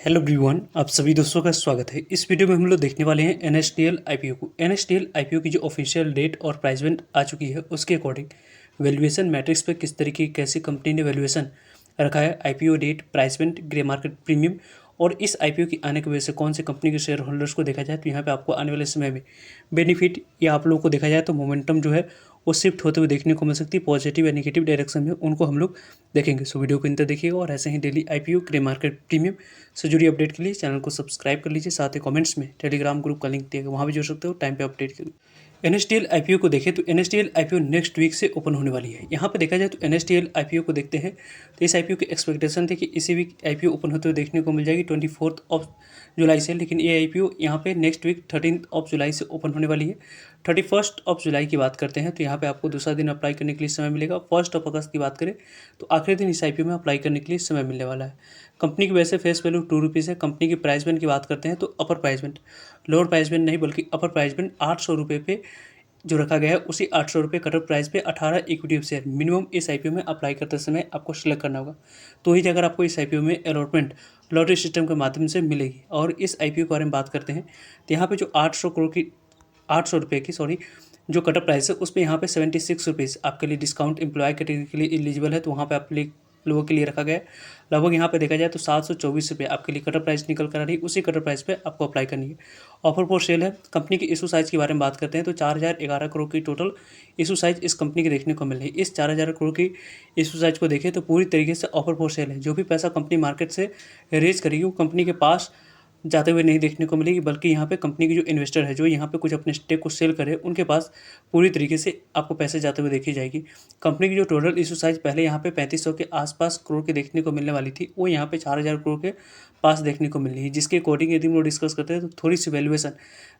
Hello everyone, आप सभी दोस्तों का स्वागत है। इस वीडियो में हम लोग देखने वाले हैं एनएसडीएल आईपीओ को। एनएसडीएल आईपीओ की जो ऑफिशियल डेट और प्राइसमेंट आ चुकी है उसके अकॉर्डिंग वैल्यूएशन मैट्रिक्स पे किस तरीके कैसी कंपनी ने वैल्यूएशन रखा है, आईपीओ डेट, प्राइसमेंट, ग्रे मार्केट प्रीमियम और इस आईपीओ की आने की वजह से कौन से कंपनी के शेयर होल्डर्स को देखा जाए तो यहाँ पे आपको आने वाले समय में बेनिफिट या आप लोगों को देखा जाए तो मोमेंटम जो है वो शिफ्ट होते हुए देखने को मिल सकती है। पॉजिटिव या नेगेटिव डायरेक्शन में उनको हम लोग देखेंगे। सो वीडियो को इंतजार देखिएगा और ऐसे ही daily IPO, grey market premium से जुड़ी अपडेट के लिए चैनल को सब्सक्राइब कर लीजिए। साथ ही कमेंट्स में टेलीग्राम ग्रुप का लिंक दिएगा, वहाँ भी जुड़ सकते हो टाइम पे अपडेट के लिए। एनएसडीएल आईपीओ को देखें तो एनएसडीएल आईपीओ नेक्स्ट वीक से ओपन होने वाली है। यहाँ पे देखा जाए तो एनएसडीएल आईपीओ को देखते हैं तो इस आईपीओ की एक्सपेक्टेशन थी कि इसी वीक आईपीओ ओपन होते हुए देखने को मिल जाएगी 24 जुलाई से, लेकिन ये आईपीओ यहाँ पे नेक्स्ट वीक 13 जुलाई से ओपन होने वाली है। 31 जुलाई की बात करते हैं तो यहाँ पे आपको दूसरा दिन अप्लाई करने के लिए समय मिलेगा। 1 अगस्त की बात करें तो आखिरी दिन इस आईपीओ में अप्लाई करने के लिए समय मिलने वाला है। कंपनी की वैसे फेस वैल्यू 2 रुपीज़ है। कंपनी की प्राइस बैंड की बात करते हैं तो upper price band, lower price band नहीं बल्कि अपर प्राइस बैंड 800 रुपये पे जो रखा गया है, उसी 800 रुपये कट ऑफ प्राइस पे 18 इक्विटी शेयर मिनिमम इस आईपीओ में अप्लाई करते समय आपको सिलेक्ट करना होगा। तो ही अगर आपको इस आईपीओ में अलॉटमेंट लॉटरी सिस्टम के माध्यम से मिलेगी। और इस आईपीओ के बारे में बात करते हैं तो यहाँ पे जो 800 रुपये की जो कट ऑफ प्राइस है उस पर यहाँ पे 76 रुपीज़ आपके लिए डिस्काउंट एम्प्लॉय कैटेगरी के लिए एलिजिबल है, तो वहाँ पे आप लोगों के लिए रखा गया है। लगभग यहाँ पे देखा जाए तो 724 रुपये आपके लिए कटर प्राइस निकल कर आ रही है, उसी कटर प्राइस पे आपको अप्लाई करनी है। ऑफर फॉर सेल है। कंपनी की इशू साइज़ के बारे में बात करते हैं तो 4011 करोड़ की टोटल इशू साइज़ इस कंपनी के देखने को मिल रही है। इस 4000 करोड़ की इशू साइज़ को देखें तो पूरी तरीके से ऑफर फॉर सेल है। जो भी पैसा कंपनी मार्केट से रेज करेगी वो कंपनी के पास जाते हुए नहीं देखने को मिलेगी, बल्कि यहाँ पे कंपनी की जो इन्वेस्टर है जो यहाँ पे कुछ अपने स्टेक को सेल करे उनके पास पूरी तरीके से आपको पैसे जाते हुए देखी जाएगी। कंपनी की जो टोटल इशू साइज पहले यहाँ पे 3500 के आसपास करोड़ के देखने को मिलने वाली थी, वो यहाँ पे 4000 करोड़ के पास देखने को मिल रही है। जिसके अकॉर्डिंग यदि हम लोग डिस्कस करते हैं तो थोड़ी सी वैल्यूएशन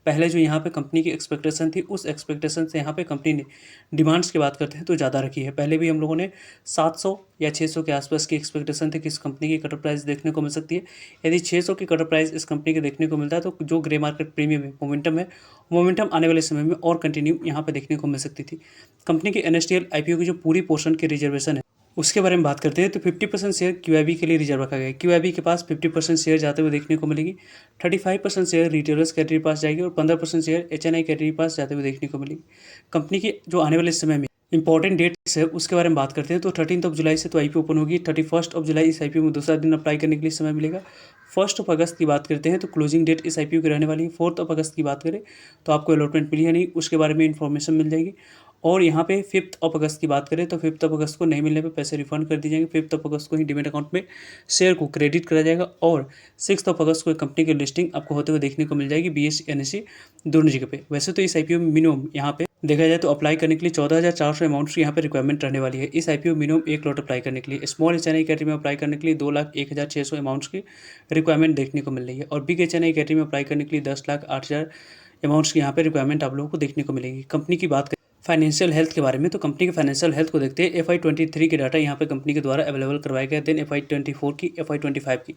पहले जो यहाँ पे कंपनी की एक्सपेक्टेशन थी उस एक्सपेक्टेशन से यहाँ पे कंपनी ने डिमांड्स की बात करते हैं तो ज़्यादा रखी है। पहले भी हम लोगों ने 700 या 600 के आसपास की एक्सपेक्टेशन थी कि इस कंपनी की कटर प्राइस देखने को मिल सकती है। यदि 600 की कटर प्राइस इस कंपनी के देखने को मिलता है तो जो ग्रे मार्केट प्रीमियम है, मोमेंटम आने वाले समय में और कंटिन्यू यहाँ पे देखने को मिल सकती थी। कंपनी की एनएसडीएल आईपीओ की जो पूरी पोर्शन की रिजर्वेशन है उसके बारे में बात करते हैं तो 50% शेयर क्यूआईबी के लिए रिजर्व रखा गया है। क्यूआईबी के पास 50% शेयर जाते हुए देखने को मिलेगी। 35% शेयर रिटेलर्स कैटेगरी पास जाएगी और 15% शेयर एचएनआई कैटेगरी पास जाते हुए देखने को मिलेगी। कंपनी की जो आने वाले समय में इंपॉर्टेंट डेट्स है उसके बारे में बात करते हैं तो 13 जुलाई से तो आईपीओ ओपन होगी। 31 जुलाई इस आईपीओ में दूसरा दिन अप्लाई करने के लिए समय मिलेगा। 1 अगस्त की बात करते हैं तो क्लोजिंग डेट इस आईपीओ की रहने वाली है। 4 अगस्त की बात करें तो आपको अलॉटमेंट मिली है नहीं, उसके बारे में इन्फॉर्मेशन मिल जाएगी। और यहाँ पे 5 अगस्त की बात करें तो 5 अगस्त को नहीं मिलने पे पैसे रिफंड कर दिए जाएंगे। 5 अगस्त को ही डीमेट अकाउंट में शेयर को क्रेडिट करा जाएगा और 6 अगस्त को कंपनी की लिस्टिंग आपको होते हुए देखने को मिल जाएगी BSE NSE दोनों जगह पे। वैसे तो इस आईपीओ में मिनिमम यहाँ पे देखा जाए तो अप्लाई करने के लिए 14,400 अमाउंट्स की यहाँ पे रिक्वायरमेंट रहने वाली है। इस आईपीओ मिनिमम 1 लॉट अप्लाई करने के लिए, स्मॉल एचएनआई कैटेगरी में अप्लाई करने के लिए 2,01,600 अमाउंट्स की रिक्वायरमेंट देखने को मिल रही है और बिग एचएनआई कैटेगरी में अप्लाई करने के लिए 10,08,000 अमाउंट्स की यहाँ पे रिक्वायरमेंट आप लोगों को देखने को मिलेगी। कंपनी की बात फाइनेंशियल हेल्थ के बारे में तो कंपनी के फाइनेंशियल हेल्थ को देखते हैं FY23 के डाटा यहाँ पे कंपनी के द्वारा अवेलेबल करवाया गया। देन FY24 की, FY25 की।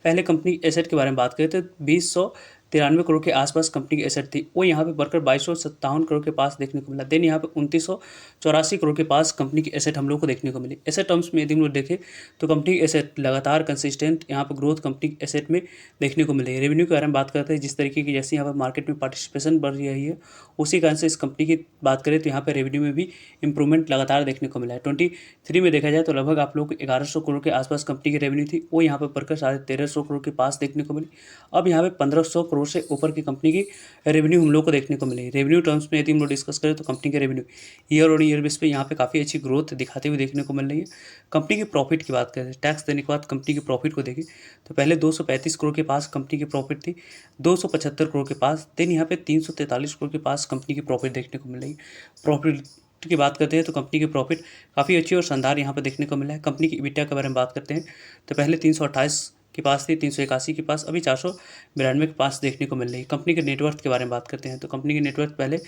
पहले कंपनी एसेट के बारे में बात करें तो 2,193 करोड़ के आसपास कंपनी की एसेट थी, वो यहाँ पे बढ़कर 2,257 करोड़ के पास देखने को मिला। देन यहाँ पे 2,984 करोड़ के पास कंपनी की एसेट हम लोग को देखने को मिली। एसेट टर्म्स में यदि हम लोग देखें तो कंपनी की एसेट लगातार कंसिस्टेंट यहाँ पे ग्रोथ कंपनी की एसेट में देखने को मिल रही है। रेवेन्यू के बारे में बात करते हैं, जिस तरीके की जैसे यहाँ पर मार्केट में पार्टिसिपेशन बढ़ रही है उसी कारण से इस कंपनी की बात करें तो यहाँ पे रेवेन्यू में भी इंप्रूवमेंट लगातार देखने को मिला है। 23 में देखा जाए तो लगभग आप लोग 1100 करोड़ के आसपास कंपनी की रेवेन्यू थी, वो यहाँ पर बढ़कर 1350 करोड़ के पास देखने को मिली। अब यहाँ पे 1500 करोड़ से ऊपर की कंपनी की रेवेन्यू हम लोग को देखने को मिली। रेवेन्यू टर्म्स में यदि हम लोग डिस्कस करें तो कंपनी के revenue year on year base पे यहाँ पे काफ़ी अच्छी ग्रोथ दिखाते हुए देखने को मिल रही है। कंपनी की प्रॉफिट की बात करें, टैक्स देने के बाद कंपनी की प्रॉफिट को देखें तो पहले 235 करोड़ के पास कंपनी की प्रॉफिट थी, 275 करोड़ के पास। देन यहाँ पे 343 करोड़ के पास कंपनी की प्रॉफिट देखने को मिल रही है। प्रॉफिट की बात करते हैं तो कंपनी की प्रॉफिट काफ़ी अच्छी और शानदार यहाँ पर देखने को मिला है। कंपनी की EBITDA के बारे में बात करते हैं तो पहले 328 के पास थी, 381 के पास, अभी 492 के पास देखने को मिल रही है। कंपनी के नेटवर्थ के बारे में बात करते हैं तो कंपनी की नेटवर्थ पहले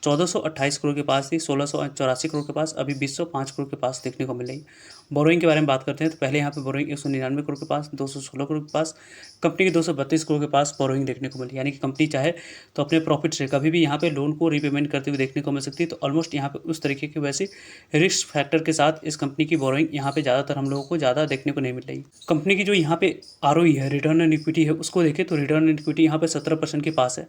1428 करोड़ के पास थी, 1684 करोड़ के पास, अभी 205 करोड़ के पास देखने को मिल रही है। बोरोइंग के बारे में बात करते हैं तो पहले यहाँ पे बोरोइंग 199 करोड़ के पास, 216 करोड़ के पास, कंपनी के 232 करोड़ के पास बोरोइंग देखने को मिली। यानी कि कंपनी चाहे तो अपने प्रॉफिट से कभी भी यहाँ पे लोन को रीपेमेंट करते हुए देखने को मिल सकती है। तो ऑलमोस्ट यहाँ पे उस तरीके की वैसे रिस्क फैक्टर के साथ इस कंपनी की बोरोइंग यहाँ पे ज़्यादातर हम लोगों को ज़्यादा देखने को नहीं मिल रही। कंपनी की जो यहाँ पे ROE है, रिटर्न ऑन इक्विटी है, उसको देखें तो रिटर्न ऑन इक्विटी यहाँ पे 17% के पास है।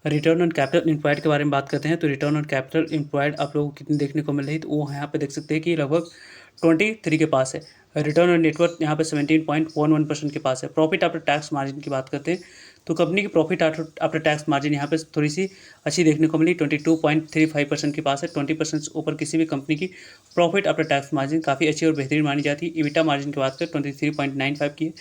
रिटर्न ऑन कैपिटल एम्प्लॉयड के बारे में बात करते हैं तो रिटर्न ऑन कैपिटल एम्प्लॉयड आप लोगों को कितनी देखने को मिल रही है, तो वो यहाँ पे देख सकते हैं कि लगभग 23 के पास है। रिटर्न ऑन नेटवर्थ यहाँ पे 17.11% के पास है। प्रॉफिट आफ्टर टैक्स मार्जिन की बात करते हैं तो कंपनी की प्रॉफिट आफ्टर टैक्स मार्जिन यहाँ पे थोड़ी सी अच्छी देखने को मिली, 22.35% के पास है। 20% से ऊपर किसी भी कंपनी की प्रॉफिट आफ्टर टैक्स मार्जिन काफ़ी अच्छी और बेहतरीन मानी जाती है। इबिटा मार्जिन की बात करें 23.95 की है।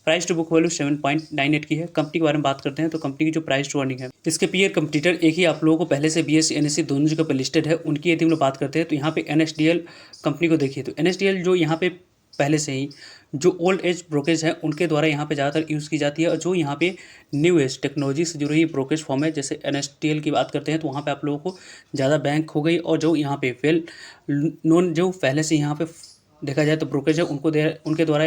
प्राइस टू बुक वैल्यू 7.98 की है। कंपनी के बारे में बात करते हैं तो कंपनी की जो प्राइस टू अर्निंग है, इसके पीयर कंपटीटर एक ही आप लोगों को पहले से BSE NSE दोनों जगह पर लिस्टेड है, उनकी यदि हम लोग बात करते हैं तो यहाँ पे NSDL कंपनी को देखिए तो NSDL जो यहाँ पे पहले से ही जो ओल्ड एज ब्रोकेज है उनके द्वारा यहाँ पे ज़्यादातर यूज़ की जाती है, और जो यहाँ पे न्यू एज टेक्नोलॉजी से जुड़ी हुई ब्रोकेज फॉर्म है जैसे NSDL की बात करते हैं तो वहाँ पे आप लोगों को ज़्यादा बैंक हो गई, और जो यहाँ पे वेल नोन जो पहले से यहाँ पे देखा जाए तो ब्रोकेज है उनके द्वारा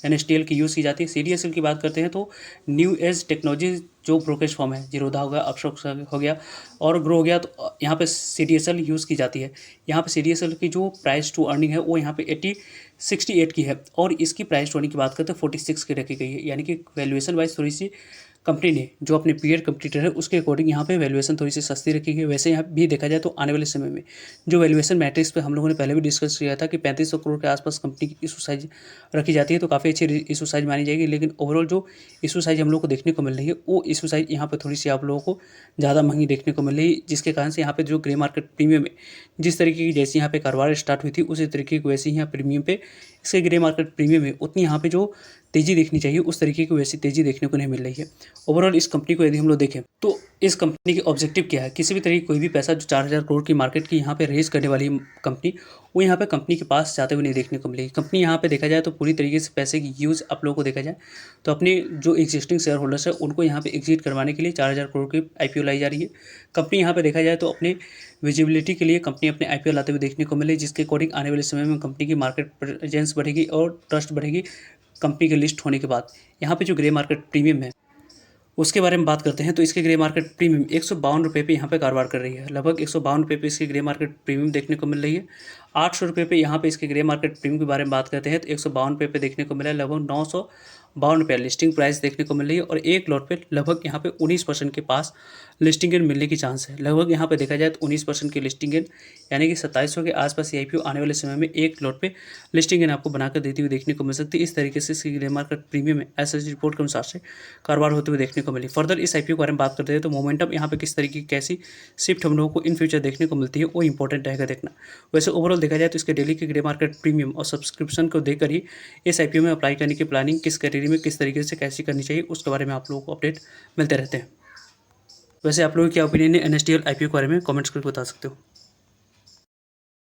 NSDL की यूज़ की जाती है। CDSL की बात करते हैं तो न्यू एज टेक्नोलॉजी जो ब्रोकेज फॉर्म है, जीरोधा हो गया, अपस्टॉक्स हो गया और ग्रो हो गया, तो यहाँ पे CDSL यूज़ की जाती है। यहाँ पे CDSL की जो प्राइस टू अर्निंग है वो यहाँ पे 68 की है, और इसकी प्राइस टू अर्निंग की बात करते हैं 46 की रखी गई है। यानी कि वैल्यूएशन वाइज थोड़ी सी कंपनी ने जो अपने पीयर कंपटीटर है उसके अकॉर्डिंग यहाँ पे वैल्यूएशन थोड़ी सी सस्ती रखी गई है। वैसे यहाँ भी देखा जाए तो आने वाले समय में जो वैल्यूएशन मैट्रिक्स पे हम लोगों ने पहले भी डिस्कस किया था कि 3500 करोड़ के आसपास कंपनी की इशू साइज रखी जाती है, तो काफ़ी अच्छी इशू साइज मानी जाएगी। लेकिन ओवरऑल जो इशू साइज हम लोग को देखने को मिल रही है वो इशू साइज यहाँ पर थोड़ी सी आप लोगों को ज़्यादा महंगी देखने को मिल रही है, जिसके कारण से यहाँ पे जो ग्रे मार्केट प्रीमियम है, जिस तरीके की जैसे यहाँ पे कारोबार स्टार्ट हुई थी उसी तरीके की वैसे ही यहाँ प्रीमियम पे इसके ग्रे मार्केट प्रीमियम है उतनी यहाँ पे जो तेज़ी देखनी चाहिए उस तरीके की वैसी तेज़ी देखने को नहीं मिल रही है। ओवरऑल इस कंपनी को यदि हम लोग देखें तो इस कंपनी की ऑब्जेक्टिव क्या है, किसी भी तरीके कोई भी पैसा जो 4000 करोड़ की मार्केट की यहाँ पे रेज करने वाली कंपनी वो यहाँ पे कंपनी के पास जाते हुए नहीं देखने को मिलेगी। कंपनी यहाँ पे देखा जाए तो पूरी तरीके से पैसे की यूज़ आप लोगों को देखा जाए तो अपने जो एग्जिस्टिंग शेयर होल्डर्स है उनको यहाँ पे एग्जिट करवाने के लिए 4000 करोड़ की IPO लाई जा रही है। कंपनी यहाँ पे देखा जाए तो अपने विजिबिलिटी के लिए कंपनी अपने IPO लाते हुए देखने को मिले, जिसके अकॉर्डिंग आने वाले समय में कंपनी की मार्केट प्रेजेंस बढ़ेगी और ट्रस्ट बढ़ेगी कंपनी के लिस्ट होने के बाद। यहाँ पे जो ग्रे मार्केट प्रीमियम है उसके बारे में बात करते हैं तो इसके ग्रे मार्केट प्रीमियम 152 रुपये पे यहाँ पे कारोबार कर रही है। लगभग 152 रुपये पे इसकी ग्रे मार्केट प्रीमियम देखने को मिल रही है। 800 रुपये पे यहाँ पे इसके ग्रे मार्केट प्रीमियम के बारे में बात करते हैं तो 152 रुपये पे देखने को मिला है। लगभग 952 रुपये लिस्टिंग प्राइस देखने को मिल रही है, और एक लॉट पे लगभग यहाँ पे 19% के पास लिस्टिंग गेन मिलने की चांस है। लगभग यहाँ पे देखा जाए तो 19% की लिस्टिंग गेन, यानी कि 2700 के आसपास ये IPO आने वाले समय में एक लॉट पे लिस्टिंग गेन आपको बनाकर देती हुई देखने को मिल सकती है। इस तरीके से इसकी ग्रे मार्केट प्रीमियम में एसएसजी रिपोर्ट के अनुसार से कारोबार होते हुए देखने को मिली। फर्दर इस IPO के बारे में बात करते हैं तो मोमेंटम यहाँ पे किस तरीके की कैसी शिफ्ट हम लोगों को इन फ्यूचर देखने को मिलती है वो इंपॉर्टेंट रहेगा देखना। वैसे ओवरऑल देखा जाए तो इसके डेली के ग्रे मार्केट प्रीमियम और सब्सक्रिप्शन को देखकर ही इस IPO में अप्लाई करने की प्लानिंग किस कैटेगरी में किस तरीके से कैसी करनी चाहिए उसके बारे में आप लोगों को अपडेट मिलते रहते हैं। वैसे आप लोगों की क्या ओपिनियन है NSDL IPO के बारे में कमेंट्स करके बता सकते हो।